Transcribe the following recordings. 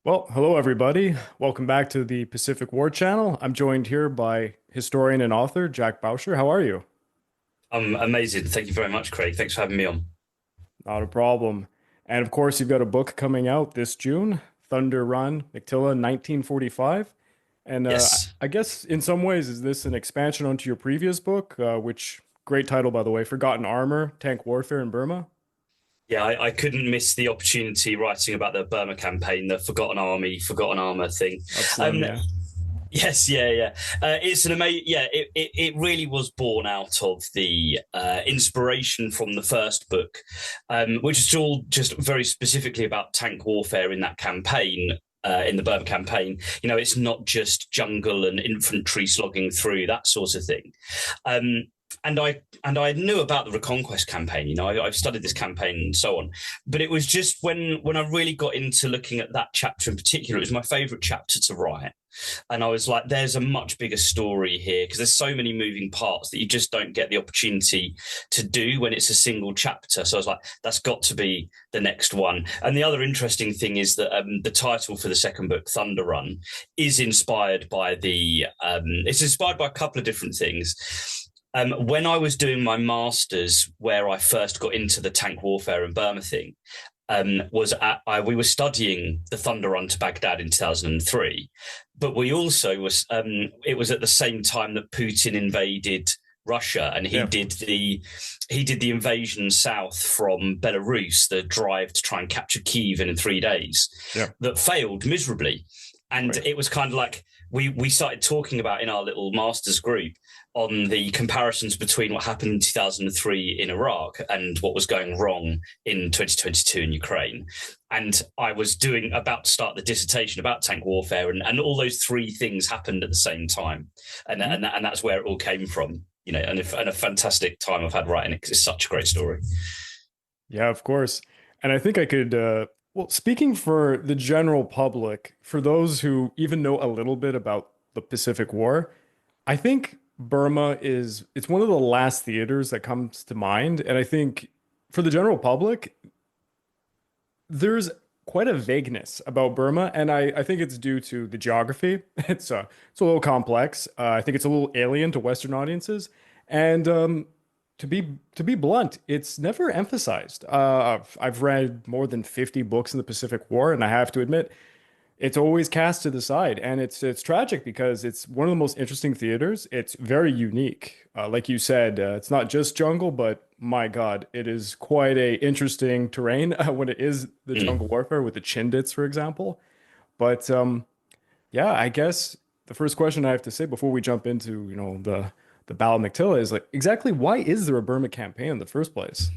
Well, hello everybody. Welcome back to the Pacific War Channel. I'm joined here by historian and author Jack Bauscher. How are you? Amazing. Thank you very much, Craig. Thanks for having me on. Not a problem. And of course, you've got a book coming out this June, Thunder Run, Mactilla, 1945. And Yes. I guess in some ways, is this an expansion onto your previous book, which great title, by the way, Forgotten Armor, Tank Warfare in Burma? Yeah, I couldn't miss the opportunity writing about the Burma campaign, the Forgotten Army, Forgotten Armor thing. Of Slim, Um, yeah. yes, yeah, yeah. It's an amazing. Yeah, it really was born out of the inspiration from the first book, which is all just very specifically about tank warfare in that campaign. In the Burma campaign, it's not just jungle and infantry slogging through that sort of thing. Um, and I knew about the Reconquest campaign. I've studied this campaign and so on. But it was just when I really got into looking at that chapter in particular, it was my favourite chapter to write. And I was like, there's a much bigger story here because there's so many moving parts that you just don't get the opportunity to do when it's a single chapter. So I was like, that's got to be the next one. And the other interesting thing is that the title for the second book, Thunder Run, is inspired by it's inspired by a couple of different things. When I was doing my master's, where I first got into the tank warfare and Burma thing, we were studying the Thunder Run to Baghdad in 2003, but we also it was at the same time that Putin invaded Russia, and he Yeah. did the invasion south from Belarus, the drive to try and capture Kyiv in 3 days, Yeah. that failed miserably. And Right. it was kind of like we started talking about in our little masters group on the comparisons between what happened in 2003 in Iraq and what was going wrong in 2022 in Ukraine. And I was about to start the dissertation about tank warfare, and all those three things happened at the same time. And that's where it all came from, and a fantastic time I've had writing it because it's such a great story. Yeah, of course. And I think I could, well, speaking for the general public, for those who even know a little bit about the Pacific War, I think Burma it's one of the last theaters that comes to mind. And I think for the general public, there's quite a vagueness about Burma. And I think it's due to the geography. It's a little complex. I think it's a little alien to Western audiences. And to be blunt, it's never emphasized. I've read more than 50 books in the Pacific War, and I have to admit, it's always cast to the side, and it's tragic because it's one of the most interesting theaters. It's very unique. Like you said, it's not just jungle, but my God, it is quite a interesting terrain when it is the Mm. jungle warfare with the Chindits, for example. But yeah, I guess the first question I have to say before we jump into, the Battle of Mactilla is like exactly why is there a Burma campaign in the first place?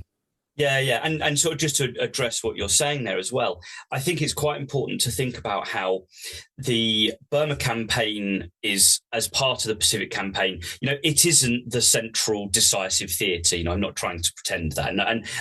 Yeah, yeah, and sort of just to address what you're saying there as well, I think it's quite important to think about how the Burma campaign is as part of the Pacific campaign. It isn't the central decisive theatre. I'm not trying to pretend that,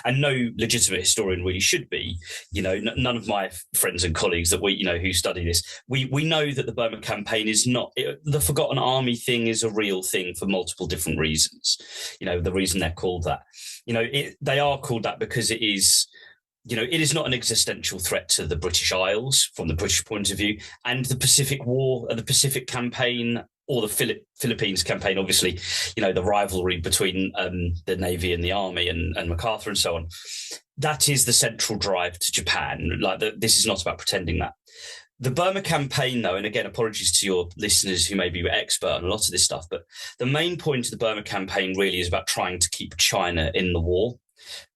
and no legitimate historian really should be. None of my friends and colleagues that who study this, we know that the Burma campaign is not the Forgotten Army thing is a real thing for multiple different reasons. The reason they're called that. They are called that because it is not an existential threat to the British Isles from the British point of view, and the Pacific War, the Pacific campaign, or the Philippines campaign. Obviously, the rivalry between the Navy and the Army and MacArthur and so on. That is the central drive to Japan. This is not about pretending that. The Burma campaign, though, and again, apologies to your listeners who may be expert on a lot of this stuff, but the main point of the Burma campaign really is about trying to keep China in the war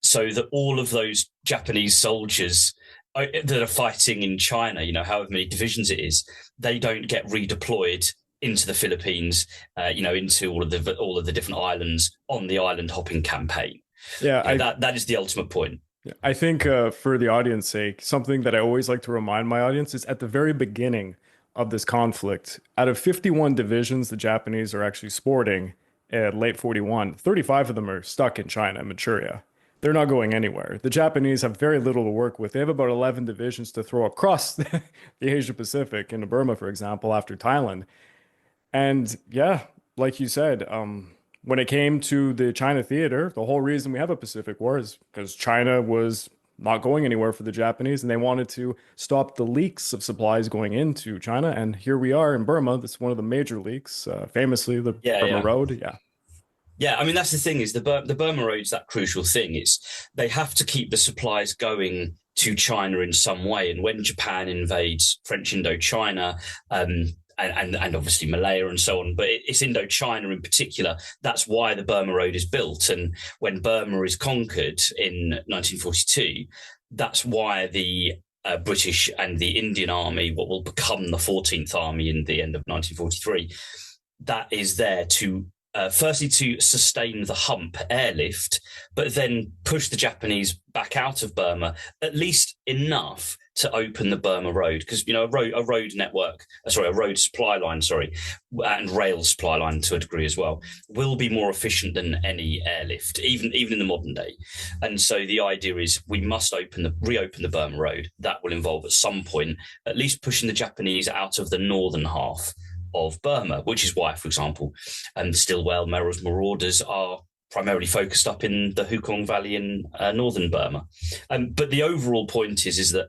so that all of those Japanese soldiers that are fighting in China, however many divisions it is, they don't get redeployed into the Philippines, into all of the different islands on the island hopping campaign. Yeah, That is the ultimate point. I think for the audience sake, something that I always like to remind my audience is at the very beginning of this conflict, out of 51 divisions the Japanese are actually sporting at late 41, 35 of them are stuck in China, Manchuria. They're not going anywhere. The Japanese have very little to work with. They have about 11 divisions to throw across the Asia Pacific into Burma, for example, after Thailand. And yeah, like you said, when it came to the China theater, the whole reason we have a Pacific War is because China was not going anywhere for the Japanese, and they wanted to stop the leaks of supplies going into China. And here we are in Burma. This is one of the major leaks, famously the Yeah, Burma yeah. Road. Yeah, Yeah, I mean that's the thing is the Burma Road's that crucial thing. It's they have to keep the supplies going to China in some way. And when Japan invades French Indochina, and obviously Malaya and so on, but it's Indochina in particular. That's why the Burma Road is built. And when Burma is conquered in 1942, that's why the British and the Indian Army, what will become the 14th Army in the end of 1943, that is there to firstly to sustain the hump airlift, but then push the Japanese back out of Burma, at least enough to open the Burma Road. Because, a road network, a road supply line, and rail supply line to a degree as well, will be more efficient than any airlift, even in the modern day. And so the idea is we must reopen the Burma Road. That will involve at some point at least pushing the Japanese out of the northern half of Burma, which is why, for example, Stilwell, Merrill's marauders are primarily focused up in the Hukong Valley in northern Burma. But the overall point is that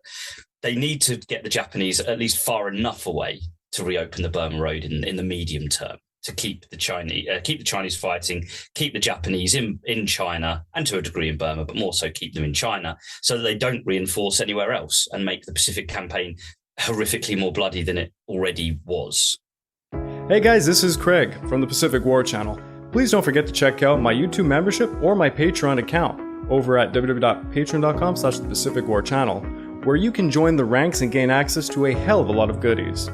they need to get the Japanese at least far enough away to reopen the Burma Road in the medium term, to keep the Chinese fighting, keep the Japanese in China and to a degree in Burma, but more so keep them in China so that they don't reinforce anywhere else and make the Pacific campaign horrifically more bloody than it already was. hey guys, this is Craig from the Pacific War Channel. Please don't forget to check out my YouTube membership or my Patreon account over at www.patreon.com/the Pacific War Channel, where you can join the ranks and gain access to a hell of a lot of goodies.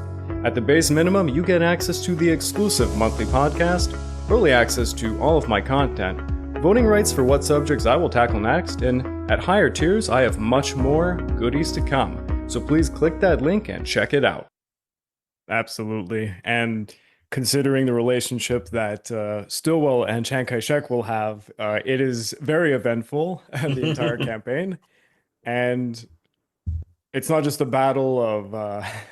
At the base minimum, you get access to the exclusive monthly podcast, early access to all of my content, voting rights for what subjects I will tackle next, and at higher tiers, I have much more goodies to come. So please click that link and check it out. Absolutely. And considering the relationship that Stilwell and Chiang Kai-shek will have, it is very eventful, the entire campaign. And it's not just a battle of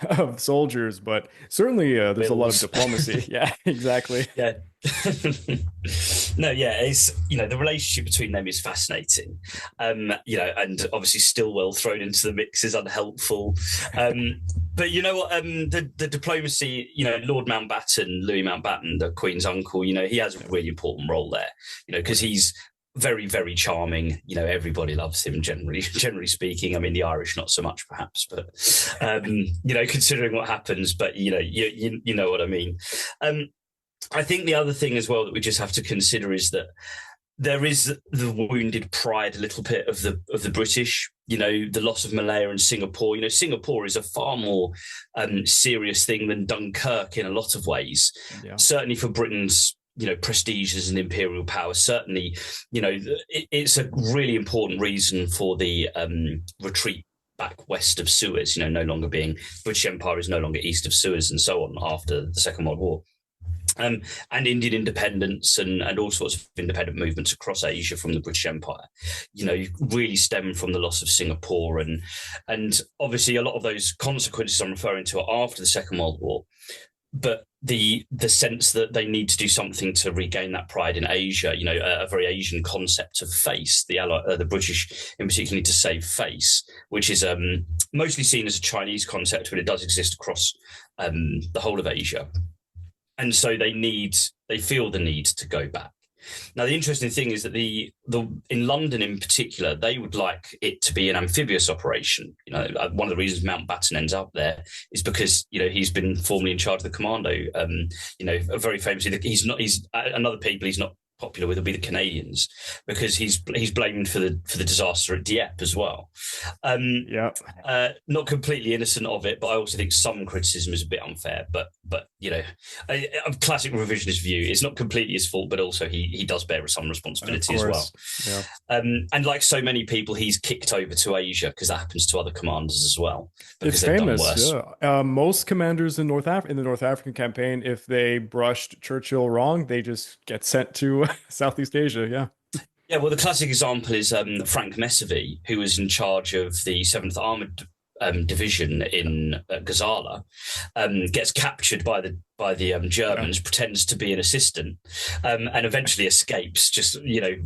of soldiers, but certainly there's a lot of diplomacy. Yeah, exactly. Yeah. No, yeah, it's the relationship between them is fascinating. And obviously Stilwell thrown into the mix is unhelpful. But you know what? The diplomacy, Lord Mountbatten, Louis Mountbatten, the Queen's uncle, he has a really important role there, because he's very, very charming. Everybody loves him generally speaking. I mean, the Irish not so much, perhaps, but considering what happens. But you know what I mean. I think the other thing as well that we just have to consider is that there is the wounded pride a little bit of the British. The loss of Malaya and Singapore. Singapore is a far more serious thing than Dunkirk in a lot of ways. Yeah. Certainly for Britain's prestige as an imperial power. Certainly, it's a really important reason for the retreat back west of Suez. No longer being British Empire is no longer east of Suez and so on after the Second World War. And Indian independence and all sorts of independent movements across Asia from the British Empire, really stem from the loss of Singapore. And obviously a lot of those consequences I'm referring to are after the Second World War. But the sense that they need to do something to regain that pride in Asia, a very Asian concept of face, the British in particular need to save face, which is mostly seen as a Chinese concept, but it does exist across the whole of Asia. And so they feel the need to go back. Now, the interesting thing is that in London in particular, they would like it to be an amphibious operation. One of the reasons Mountbatten ends up there is because he's been formerly in charge of the commando. Very famously, he's another people he's not popular with will be the Canadians, because he's blamed for the disaster at Dieppe as well. Not completely innocent of it, but I also think some criticism is a bit unfair. But a classic revisionist view. It's not completely his fault, but also he does bear some responsibility as well. Yeah. And like so many people, he's kicked over to Asia because that happens to other commanders as well. It's famous. Yeah. Most commanders in the North African campaign, if they brushed Churchill wrong, they just get sent to Southeast Asia. Yeah. Yeah, well, the classic example is Frank Messervy, who was in charge of the 7th Armoured division in Gazala, gets captured by the Germans, pretends to be an assistant, and eventually escapes. Just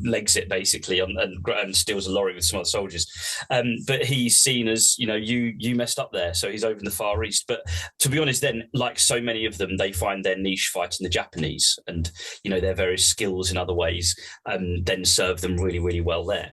legs it basically and steals a lorry with some other soldiers. But he's seen as you messed up there, so he's over in the Far East. But to be honest, then like so many of them, they find their niche fighting the Japanese, and their various skills in other ways then serve them really, really well there.